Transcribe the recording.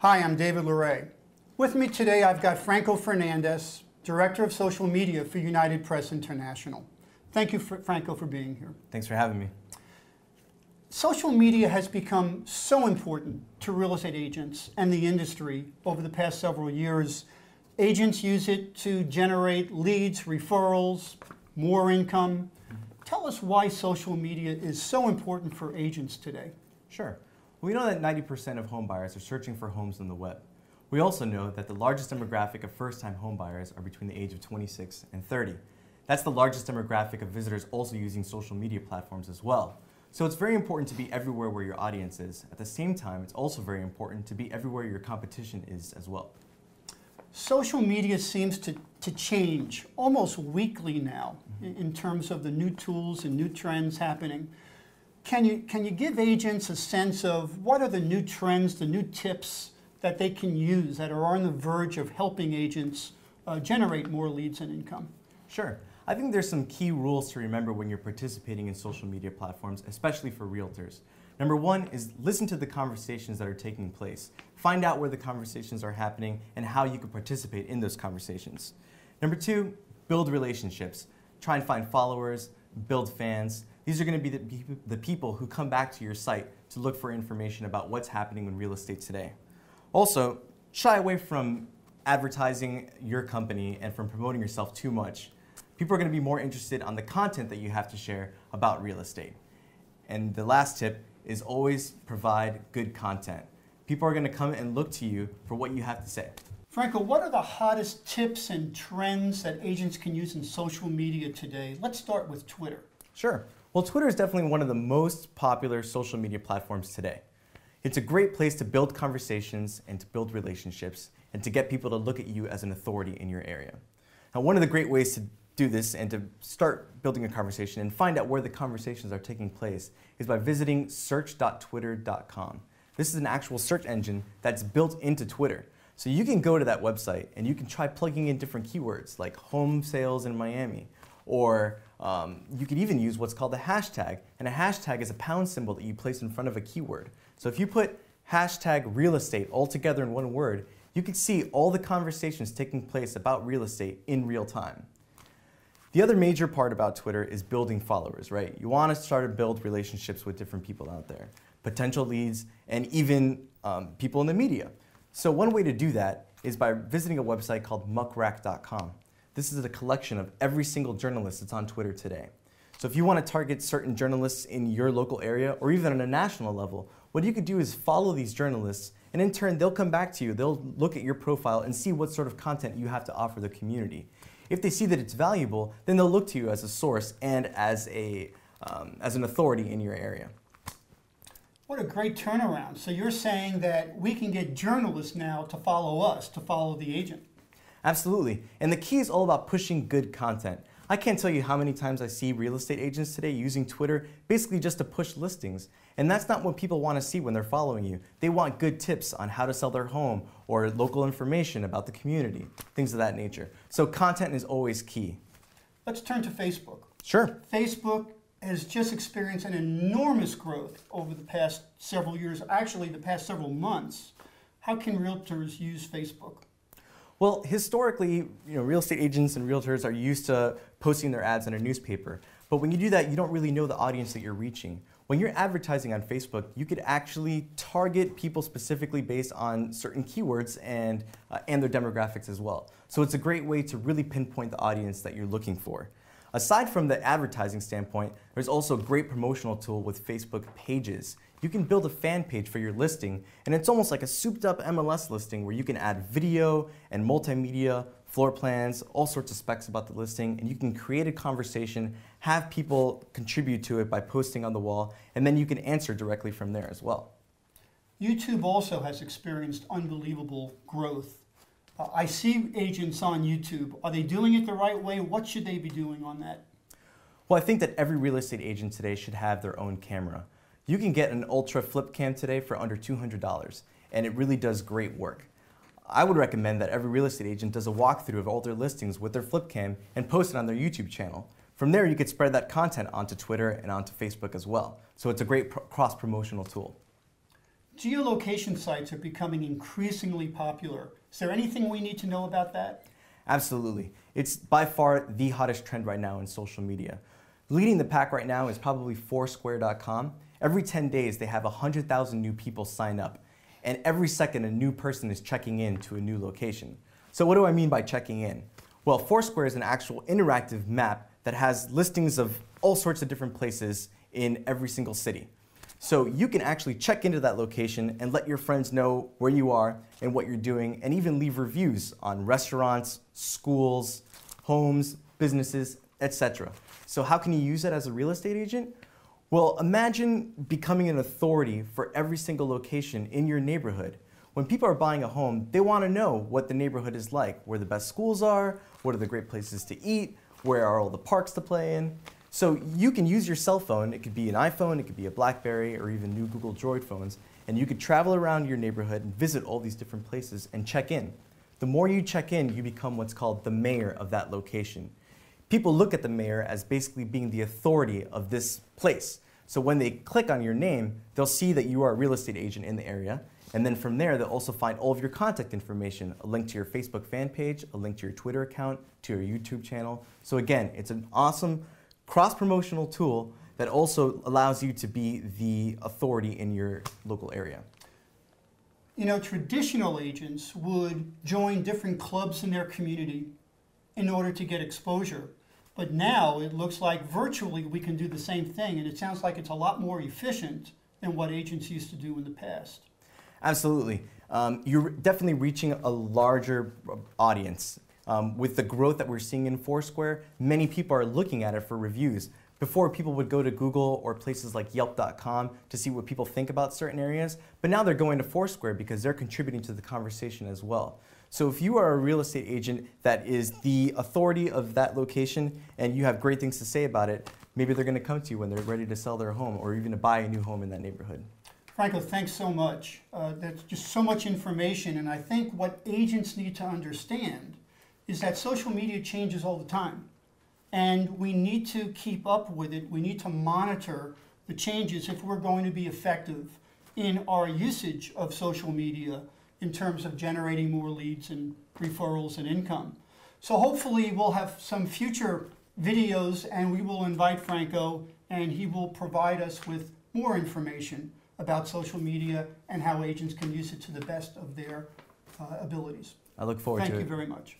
Hi, I'm David Luray. With me today, I've got Franco Fernandez, Director of Social Media for United Press International. Thank you, Franco, for being here. Thanks for having me. Social media has become so important to real estate agents and the industry over the past several years. Agents use it to generate leads, referrals, more income. Tell us why social media is so important for agents today. Sure. We know that 90% of home buyers are searching for homes on the web. We also know that the largest demographic of first-time home buyers are between the age of 26 and 30. That's the largest demographic of visitors also using social media platforms as well. So it's very important to be everywhere where your audience is. At the same time, it's also very important to be everywhere your competition is as well. Social media seems to change almost weekly now in terms of the new tools and new trends happening. Can you give agents a sense of what are the new trends, the new tips that they can use that are on the verge of helping agents generate more leads and income? Sure. I think there's some key rules to remember when you're participating in social media platforms, especially for realtors. Number one is listen to the conversations that are taking place. Find out where the conversations are happening and how you can participate in those conversations. Number two, build relationships. Try and find followers, build fans. These are going to be the people who come back to your site to look for information about what's happening in real estate today. Also, shy away from advertising your company and from promoting yourself too much. People are going to be more interested on the content that you have to share about real estate. And the last tip is always provide good content. People are going to come and look to you for what you have to say. Franco, what are the hottest tips and trends that agents can use in social media today? Let's start with Twitter. Sure. Well, Twitter is definitely one of the most popular social media platforms today. It's a great place to build conversations and to build relationships and to get people to look at you as an authority in your area. Now, one of the great ways to do this and to start building a conversation and find out where the conversations are taking place is by visiting search.twitter.com. This is an actual search engine that's built into Twitter. So you can go to that website and you can try plugging in different keywords like home sales in Miami, or you could even use what's called a hashtag. And a hashtag is a pound symbol that you place in front of a keyword. So if you put hashtag real estate all together in one word, you can see all the conversations taking place about real estate in real time. The other major part about Twitter is building followers, right? You want to start to build relationships with different people out there, potential leads, and even people in the media. So one way to do that is by visiting a website called muckrack.com. This is a collection of every single journalist that's on Twitter today. So if you want to target certain journalists in your local area or even on a national level, what you could do is follow these journalists, and in turn they'll come back to you. They'll look at your profile and see what sort of content you have to offer the community. If they see that it's valuable, then they'll look to you as a source and as an authority in your area. What a great turnaround. So you're saying that we can get journalists now to follow us, to follow the agent. Absolutely. And the key is all about pushing good content. I can't tell you how many times I see real estate agents today using Twitter basically just to push listings. And that's not what people want to see when they're following you. They want good tips on how to sell their home or local information about the community, things of that nature. So content is always key. Let's turn to Facebook. Sure. Facebook has just experienced an enormous growth over the past several years, actually the past several months. How can realtors use Facebook? Well, historically, real estate agents and realtors are used to posting their ads in a newspaper. But when you do that, you don't really know the audience that you're reaching. When you're advertising on Facebook, you could actually target people specifically based on certain keywords and their demographics as well. So it's a great way to really pinpoint the audience that you're looking for. Aside from the advertising standpoint, there's also a great promotional tool with Facebook Pages. You can build a fan page for your listing, and it's almost like a souped-up MLS listing where you can add video and multimedia, floor plans, all sorts of specs about the listing, and you can create a conversation, have people contribute to it by posting on the wall, and then you can answer directly from there as well. YouTube also has experienced unbelievable growth. I see agents on YouTube. Are they doing it the right way? What should they be doing on that? Well, I think that every real estate agent today should have their own camera. You can get an Ultra Flip Cam today for under $200, and it really does great work. I would recommend that every real estate agent does a walkthrough of all their listings with their flip cam and post it on their YouTube channel. From there, you could spread that content onto Twitter and onto Facebook as well. So it's a great cross-promotional tool. geolocation sites are becoming increasingly popular. Is there anything we need to know about that? Absolutely. It's by far the hottest trend right now in social media. Leading the pack right now is probably Foursquare.com. Every 10 days, they have 100,000 new people sign up. And every second, a new person is checking in to a new location. So what do I mean by checking in? Well, Foursquare is an actual interactive map that has listings of all sorts of different places in every single city. So you can actually check into that location and let your friends know where you are and what you're doing, and even leave reviews on restaurants, schools, homes, businesses, etc. So how can you use that as a real estate agent? Well, imagine becoming an authority for every single location in your neighborhood. When people are buying a home, they want to know what the neighborhood is like, where the best schools are, what are the great places to eat, where are all the parks to play in. So you can use your cell phone, it could be an iPhone, it could be a BlackBerry, or even new Google Droid phones, and you could travel around your neighborhood and visit all these different places and check in. The more you check in, you become what's called the mayor of that location. People look at the mayor as basically being the authority of this place. So when they click on your name, they'll see that you are a real estate agent in the area, and then from there, they'll also find all of your contact information, a link to your Facebook fan page, a link to your Twitter account, to your YouTube channel. So again, it's an awesome cross-promotional tool that also allows you to be the authority in your local area. You know, traditional agents would join different clubs in their community in order to get exposure. But now it looks like virtually we can do the same thing, and it sounds like it's a lot more efficient than what agents used to do in the past. Absolutely. You're definitely reaching a larger audience. With the growth that we're seeing in Foursquare, many people are looking at it for reviews. Before, people would go to Google or places like Yelp.com to see what people think about certain areas, but now they're going to Foursquare because they're contributing to the conversation as well. So if you are a real estate agent that is the authority of that location and you have great things to say about it, maybe they're going to come to you when they're ready to sell their home or even to buy a new home in that neighborhood. Franco, thanks so much. That's just so much information, and I think what agents need to understand is that social media changes all the time, and we need to keep up with it. We need to monitor the changes if we're going to be effective in our usage of social media in terms of generating more leads and referrals and income. So hopefully we'll have some future videos, and we will invite Franco, and he will provide us with more information about social media and how agents can use it to the best of their abilities. I look forward to it. Thank you very much.